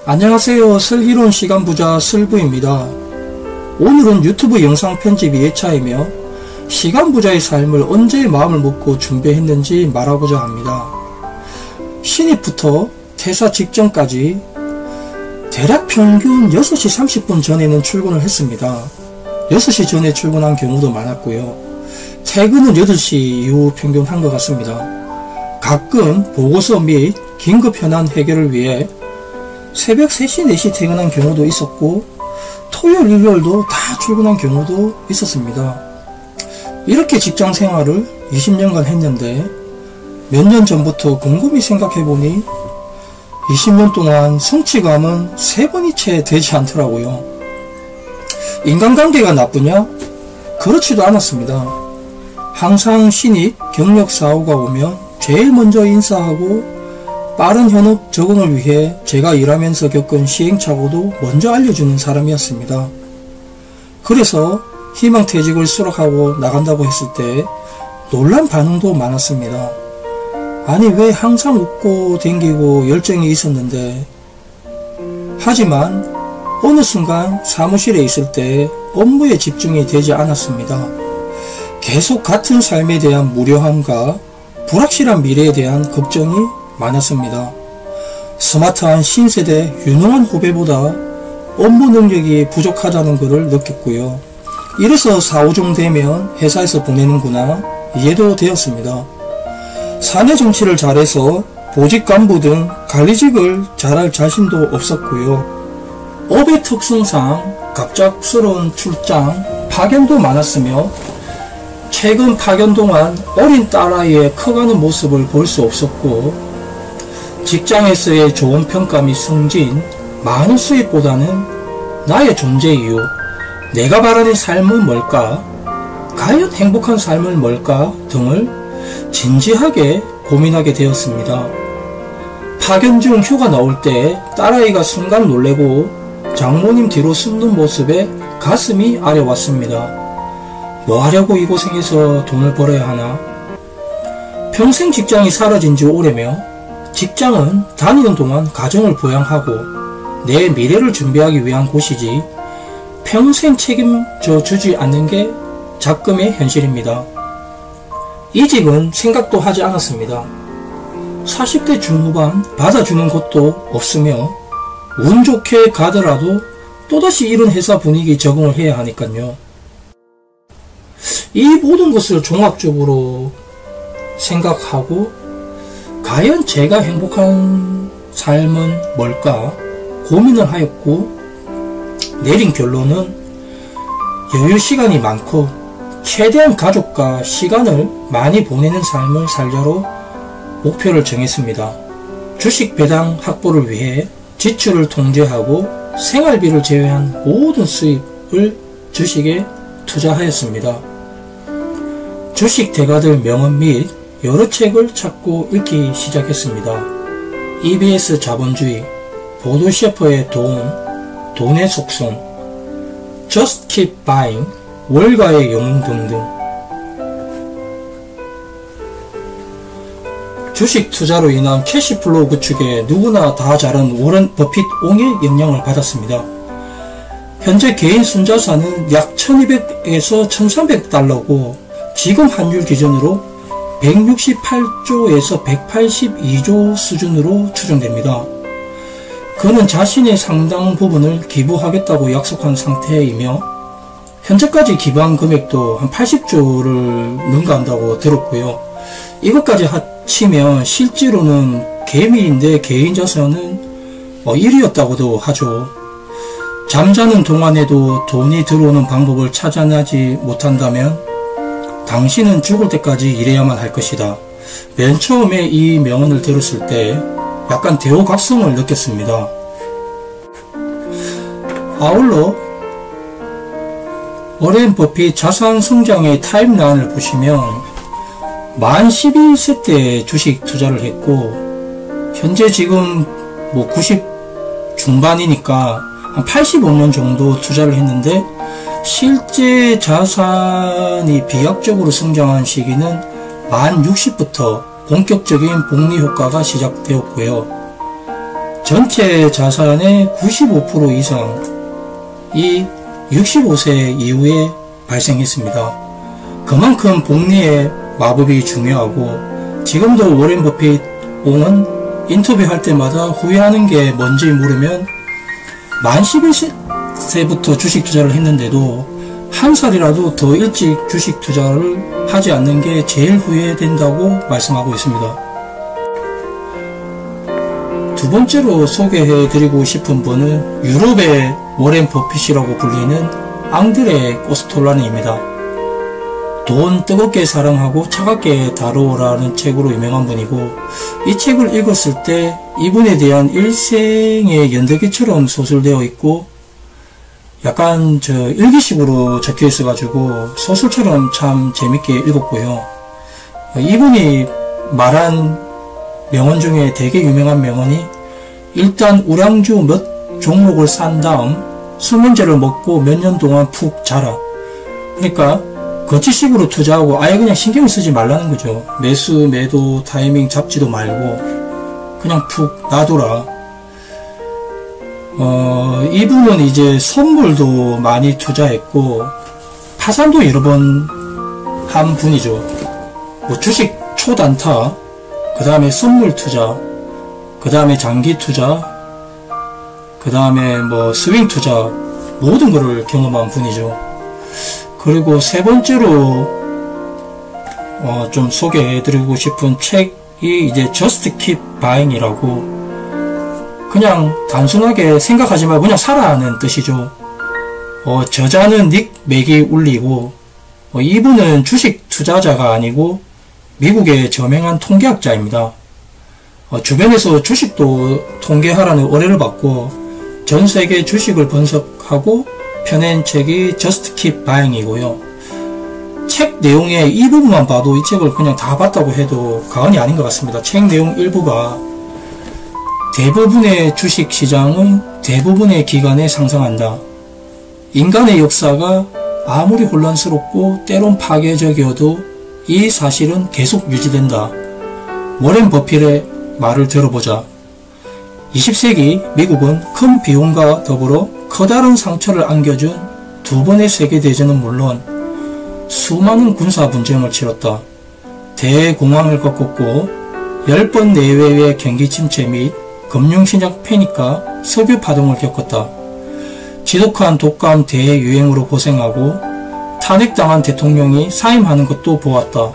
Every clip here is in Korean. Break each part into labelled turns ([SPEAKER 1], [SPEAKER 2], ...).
[SPEAKER 1] 안녕하세요. 슬기로운 시간부자 슬부입니다. 오늘은 유튜브 영상 편집 2회차이며 시간부자의 삶을 언제 마음을 먹고 준비했는지 말하고자 합니다. 신입부터 퇴사 직전까지 대략 평균 6시 30분 전에는 출근을 했습니다. 6시 전에 출근한 경우도 많았고요. 퇴근은 8시 이후 평균 한 것 같습니다. 가끔 보고서 및 긴급 현안 해결을 위해 새벽 3시, 4시 퇴근한 경우도 있었고 토요일, 일요일도 다 출근한 경우도 있었습니다. 이렇게 직장 생활을 20년간 했는데 몇 년 전부터 곰곰이 생각해보니 20년 동안 성취감은 3번이 채 되지 않더라고요. 인간관계가 나쁘냐? 그렇지도 않았습니다. 항상 신입 경력 사고가 오면 제일 먼저 인사하고 빠른 현업 적응을 위해 제가 일하면서 겪은 시행착오도 먼저 알려주는 사람이었습니다. 그래서 희망퇴직을 수락하고 나간다고 했을 때 놀란 반응도 많았습니다. 아니 왜 항상 웃고 댕기고 열정이 있었는데. 하지만 어느 순간 사무실에 있을 때 업무에 집중이 되지 않았습니다. 계속 같은 삶에 대한 무료함과 불확실한 미래에 대한 걱정이 많았습니다. 스마트한 신세대 유능한 후배보다 업무 능력이 부족하다는 것을 느꼈고요. 이래서 4, 5종 되면 회사에서 보내는구나 이해도 되었습니다. 사내 정치를 잘해서 보직 간부 등 관리직을 잘할 자신도 없었고요. 업의 특성상 갑작스러운 출장, 파견도 많았으며 최근 파견 동안 어린 딸아이의 커가는 모습을 볼 수 없었고 직장에서의 좋은 평가 및 승진, 많은 수입보다는 나의 존재 이유, 내가 바라는 삶은 뭘까, 과연 행복한 삶은 뭘까 등을 진지하게 고민하게 되었습니다. 파견 중 휴가 나올 때 딸아이가 순간 놀래고 장모님 뒤로 숨는 모습에 가슴이 아려왔습니다. 뭐 하려고 이 고생해서 돈을 벌어야 하나? 평생 직장이 사라진 지 오래며 직장은 다니는 동안 가정을 부양하고 내 미래를 준비하기 위한 곳이지 평생 책임져 주지 않는 게 작금의 현실입니다. 이직은 생각도 하지 않았습니다. 40대 중후반 받아주는 곳도 없으며 운 좋게 가더라도 또다시 이런 회사 분위기 적응을 해야 하니까요. 이 모든 것을 종합적으로 생각하고 과연 제가 행복한 삶은 뭘까 고민을 하였고 내린 결론은 여유 시간이 많고 최대한 가족과 시간을 많이 보내는 삶을 살자로 목표를 정했습니다. 주식 배당 확보를 위해 지출을 통제하고 생활비를 제외한 모든 수입을 주식에 투자하였습니다. 주식 대가들 명언 및 여러 책을 찾고 읽기 시작했습니다. EBS 자본주의, 보도 셰퍼의 돈, 돈의 속성, Just Keep Buying, 월가의 영웅 등등. 주식 투자로 인한 캐시플로우 구축에 누구나 다 잘한 워런 버핏 옹의 영향을 받았습니다. 현재 개인 순자산은 약 1200에서 1300달러고 지금 환율 기준으로 168조에서 182조 수준으로 추정됩니다. 그는 자신의 상당 부분을 기부하겠다고 약속한 상태이며 현재까지 기부한 금액도 한 80조를 능가한다고 들었고요. 이것까지 합치면 실제로는 개미인데 개인 자산은 1위였다고도 하죠. 잠자는 동안에도 돈이 들어오는 방법을 찾아내지 못한다면 당신은 죽을 때까지 일해야만 할 것이다. 맨 처음에 이 명언을 들었을 때 약간 대호각성을 느꼈습니다. 아울러 워렌 버핏 자산 성장의 타임라인을 보시면 만 12세 때 주식 투자를 했고 현재 지금 90 중반이니까 한 85년 정도 투자를 했는데 실제 자산이 비약적으로 성장한 시기는 만 60부터 본격적인 복리 효과가 시작되었고요. 전체 자산의 95% 이상이 65세 이후에 발생했습니다. 그만큼 복리의 마법이 중요하고, 지금도 워렌 버핏 옹은 인터뷰할 때마다 후회하는 게 뭔지 물으면 만 11세부터 주식 투자를 했는데도 한 살이라도 더 일찍 주식 투자를 하지 않는 게 제일 후회된다고 말씀하고 있습니다. 두 번째로 소개해드리고 싶은 분은 유럽의 워렌 버핏이라고 불리는 앙드레 코스톨라니입니다. 돈 뜨겁게 사랑하고 차갑게 다루어라는 책으로 유명한 분이고, 이 책을 읽었을 때 이분에 대한 일생의 연대기처럼 소설되어 있고, 약간 일기식으로 적혀 있어가지고 소설처럼 참 재밌게 읽었고요. 이분이 말한 명언 중에 되게 유명한 명언이, 일단 우량주 몇 종목을 산 다음 수면제를 먹고 몇 년 동안 푹 자라. 그러니까 거치식으로 투자하고 아예 그냥 신경 쓰지 말라는 거죠. 매수, 매도, 타이밍 잡지도 말고 그냥 푹 놔둬라. 이분은 이제 선물도 많이 투자했고 파산도 여러 번 한 분이죠. 뭐 주식 초단타, 그 다음에 선물 투자, 그 다음에 장기 투자, 그 다음에 뭐 스윙 투자, 모든 것을 경험한 분이죠. 그리고 세 번째로 좀 소개해드리고 싶은 책이 이제 Just Keep Buying이라고, 그냥 단순하게 생각하지 말고 그냥 사라는 뜻이죠. 저자는 닉 맥이울리고, 이분은 주식 투자자가 아니고 미국의 저명한 통계학자입니다. 주변에서 주식도 통계하라는 의뢰를 받고 전 세계 주식을 분석하고 펴낸 책이 Just Keep Buying이고요. 책 내용의 이 부분만 봐도 이 책을 그냥 다 봤다고 해도 과언이 아닌 것 같습니다. 책 내용 일부가 대부분의 주식 시장은 대부분의 기간에 상승한다. 인간의 역사가 아무리 혼란스럽고 때론 파괴적이어도 이 사실은 계속 유지된다. 워렌 버핏의 말을 들어보자. 20세기 미국은 큰 비용과 더불어 커다란 상처를 안겨준 두 번의 세계대전은 물론 수많은 군사 분쟁을 치렀다. 대공황을 겪었고 10번 내외의 경기 침체 및 금융시장 패닉과 석유 파동을 겪었다. 지독한 독감 대유행으로 고생하고 탄핵당한 대통령이 사임하는 것도 보았다.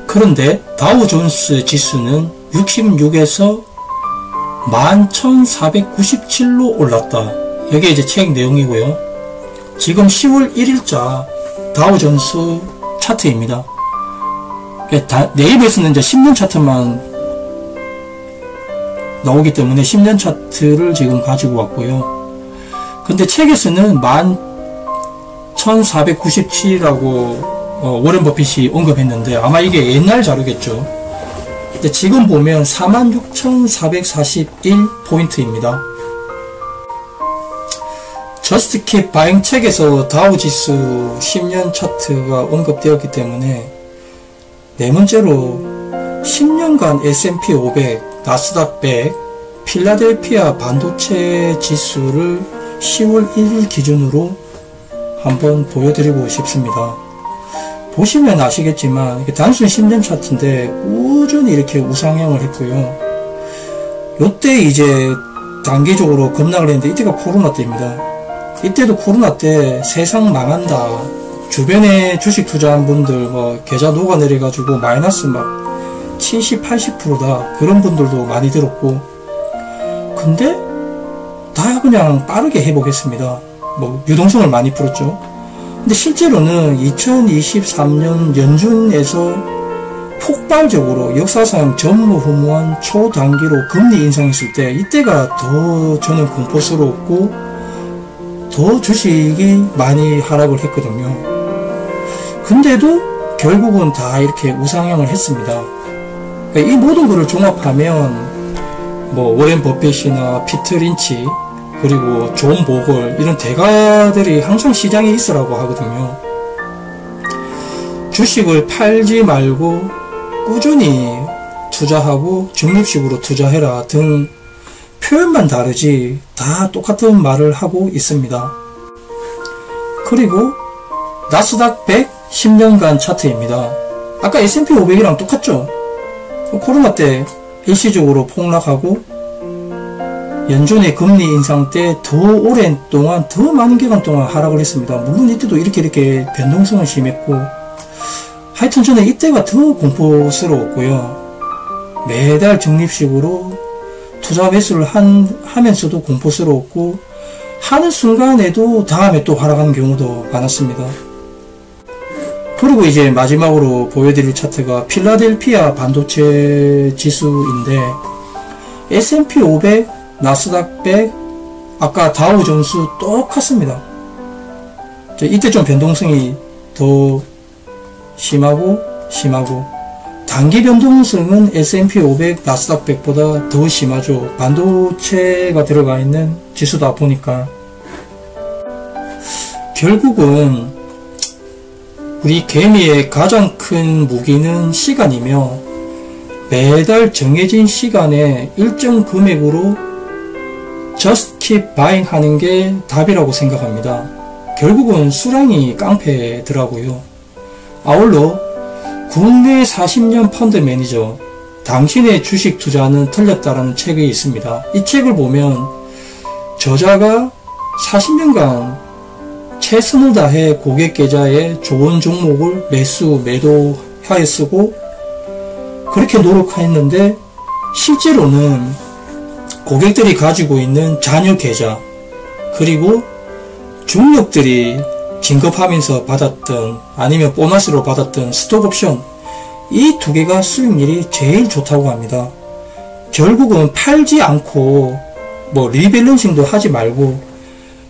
[SPEAKER 1] 그런데 다우존스 지수는 66에서 11,497로 올랐다. 여기 이제 책 내용이고요. 지금 10월 1일자 다우존스 차트입니다. 네이버에서는 이제 10년 차트만 나오기 때문에 10년 차트를 지금 가지고 왔고요. 근데 책에서는 11,497이라고 워렌 버핏이 언급했는데 아마 이게 옛날 자료겠죠. 근데 지금 보면 46,441포인트입니다. Just Keep Buying 책에서 다우지수 10년 차트가 언급되었기 때문에 네 번째로 10년간 S&P 500, 나스닥 100, 필라델피아 반도체 지수를 10월 1일 기준으로 한번 보여드리고 싶습니다. 보시면 아시겠지만 이게 단순 10년 차트인데 꾸준히 이렇게 우상향을 했고요. 요때 이제 단기적으로 급락을 했는데 이때가 코로나 때입니다. 이때도 코로나 때 세상 망한다, 주변에 주식 투자한 분들 뭐 계좌 녹아내려가지고 마이너스 막 70, 80%다 그런 분들도 많이 들었고, 근데 다 그냥 빠르게 회복했습니다. 뭐 유동성을 많이 풀었죠. 근데 실제로는 2023년 연준에서 폭발적으로 역사상 전무후무한 초단기로 금리 인상했을 때 이때가 더 저는 공포스러웠고 더 주식이 많이 하락을 했거든요. 근데도 결국은 다 이렇게 우상향을 했습니다. 그러니까 이 모든 것을 종합하면 뭐 워렌 버핏이나 피터 린치 그리고 존 보걸 이런 대가들이 항상 시장에 있으라고 하거든요. 주식을 팔지 말고 꾸준히 투자하고 중립식으로 투자해라 등 표현만 다르지 다 똑같은 말을 하고 있습니다. 그리고 나스닥 100 10년간 차트입니다. 아까 S&P 500이랑 똑같죠? 코로나 때 일시적으로 폭락하고 연준의 금리 인상 때 더 오랜 동안, 더 많은 기간 동안 하락을 했습니다. 물론 이때도 이렇게 변동성은 심했고, 하여튼 저는 이때가 더 공포스러웠고요. 매달 적립식으로 투자 매수를 하면서도 공포스러웠고, 하는 순간에도 다음에 또 하락하는 경우도 많았습니다. 그리고 이제 마지막으로 보여드릴 차트가 필라델피아 반도체 지수인데, S&P 500, 나스닥 100, 아까 다우존스 똑같습니다. 이때 좀 변동성이 더 심하고 단기 변동성은 S&P 500, 나스닥 100보다 더 심하죠. 반도체가 들어가 있는 지수다 보니까. 결국은 우리 개미의 가장 큰 무기는 시간이며, 매달 정해진 시간에 일정 금액으로 just keep buying 하는 게 답이라고 생각합니다. 결국은 수량이 깡패더라고요. 아울러 국내 40년 펀드 매니저, 당신의 주식 투자는 틀렸다라는 책이 있습니다. 이 책을 보면 저자가 40년간 최선을 다해 고객 계좌에 좋은 종목을 매도하였고 그렇게 노력했는데, 실제로는 고객들이 가지고 있는 자녀 계좌, 그리고 중력들이 진급하면서 받았던, 아니면 보너스로 받았던 스톡옵션, 이 두 개가 수익률이 제일 좋다고 합니다. 결국은 팔지 않고 리밸런싱도 하지 말고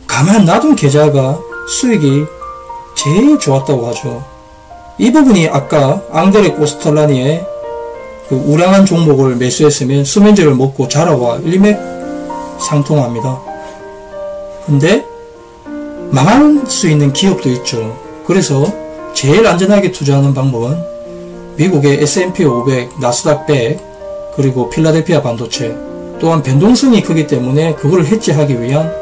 [SPEAKER 1] 가만 놔둔 계좌가 수익이 제일 좋았다고 하죠. 이 부분이 아까 앙드레 코스텔라니의 그 우량한 종목을 매수했으면 수면제를 먹고 자라와 일맥상통합니다. 근데 망할 수 있는 기업도 있죠. 그래서 제일 안전하게 투자하는 방법은 미국의 S&P 500, 나스닥 100, 그리고 필라델피아 반도체, 또한 변동성이 크기 때문에 그걸 해지하기 위한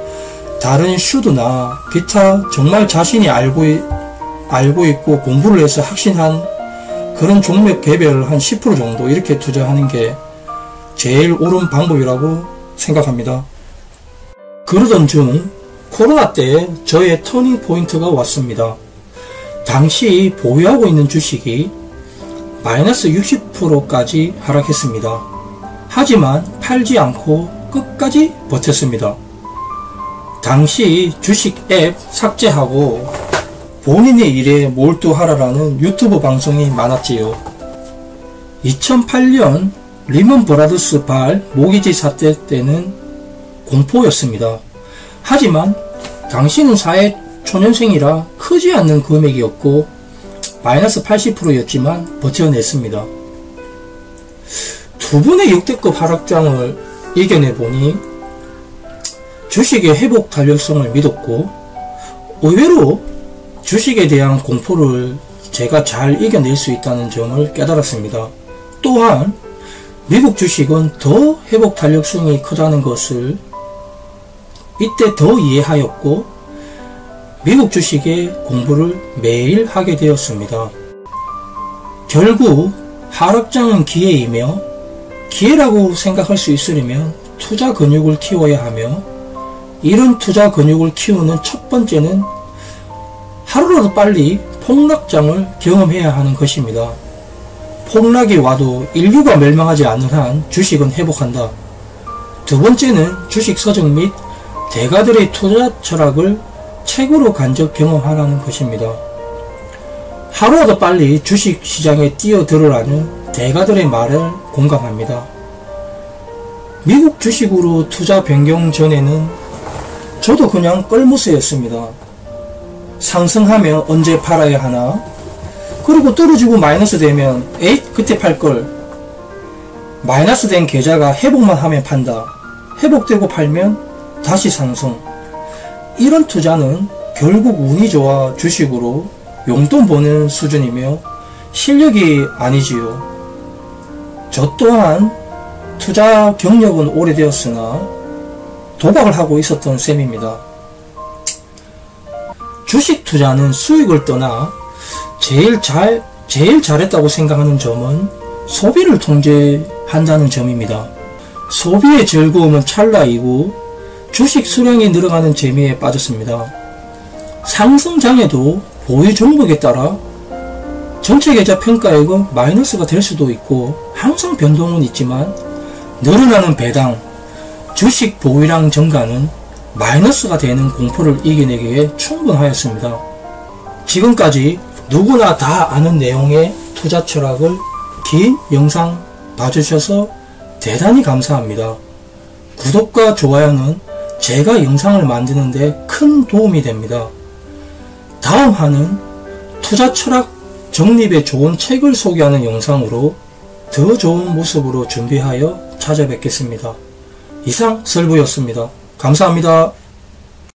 [SPEAKER 1] 다른 슈드나 기타 정말 자신이 알고 있고 공부를 해서 확신한 그런 종목 개별 한 10% 정도 이렇게 투자하는 게 제일 옳은 방법이라고 생각합니다. 그러던 중 코로나 때 저의 터닝 포인트가 왔습니다. 당시 보유하고 있는 주식이 마이너스 60%까지 하락했습니다. 하지만 팔지 않고 끝까지 버텼습니다. 당시 주식 앱 삭제하고 본인의 일에 몰두하라라는 유튜브 방송이 많았지요. 2008년 리먼 브라더스 발 모기지 사태 때는 공포였습니다. 하지만 당시는 사회 초년생이라 크지 않는 금액이었고 마이너스 80%였지만 버텨냈습니다. 두 번의 역대급 하락장을 이겨내보니 주식의 회복 탄력성을 믿었고, 의외로 주식에 대한 공포를 제가 잘 이겨낼 수 있다는 점을 깨달았습니다. 또한 미국 주식은 더 회복 탄력성이 크다는 것을 이때 더 이해하였고, 미국 주식의 공부를 매일 하게 되었습니다. 결국 하락장은 기회이며, 기회라고 생각할 수 있으려면 투자 근육을 키워야 하며, 이런 투자 근육을 키우는 첫 번째는 하루라도 빨리 폭락장을 경험해야 하는 것입니다. 폭락이 와도 인류가 멸망하지 않는 한 주식은 회복한다. 두 번째는 주식 서적 및 대가들의 투자 철학을 책으로 간접 경험하라는 것입니다. 하루라도 빨리 주식 시장에 뛰어들으라는 대가들의 말을 공감합니다. 미국 주식으로 투자 변경 전에는 저도 그냥 껄무새였습니다. 상승하면 언제 팔아야 하나? 그리고 떨어지고 마이너스 되면 에잇 그때 팔걸. 마이너스 된 계좌가 회복만 하면 판다. 회복되고 팔면 다시 상승. 이런 투자는 결국 운이 좋아 주식으로 용돈 버는 수준이며 실력이 아니지요. 저 또한 투자 경력은 오래되었으나 도박을 하고 있었던 셈입니다. 주식 투자는 수익을 떠나 제일 잘했다고 생각하는 점은 소비를 통제한다는 점입니다. 소비의 즐거움은 찰나이고 주식 수량이 늘어가는 재미에 빠졌습니다. 상승장에도 보유 종목에 따라 전체 계좌 평가액은 마이너스가 될 수도 있고 항상 변동은 있지만 늘어나는 배당, 주식 보유량 증가는 마이너스가 되는 공포를 이겨내기에 충분하였습니다. 지금까지 누구나 다 아는 내용의 투자 철학을 긴 영상 봐주셔서 대단히 감사합니다. 구독과 좋아요는 제가 영상을 만드는데 큰 도움이 됩니다. 다음 화는 투자 철학 정립에 좋은 책을 소개하는 영상으로 더 좋은 모습으로 준비하여 찾아뵙겠습니다. 이상 설부였습니다. 감사합니다.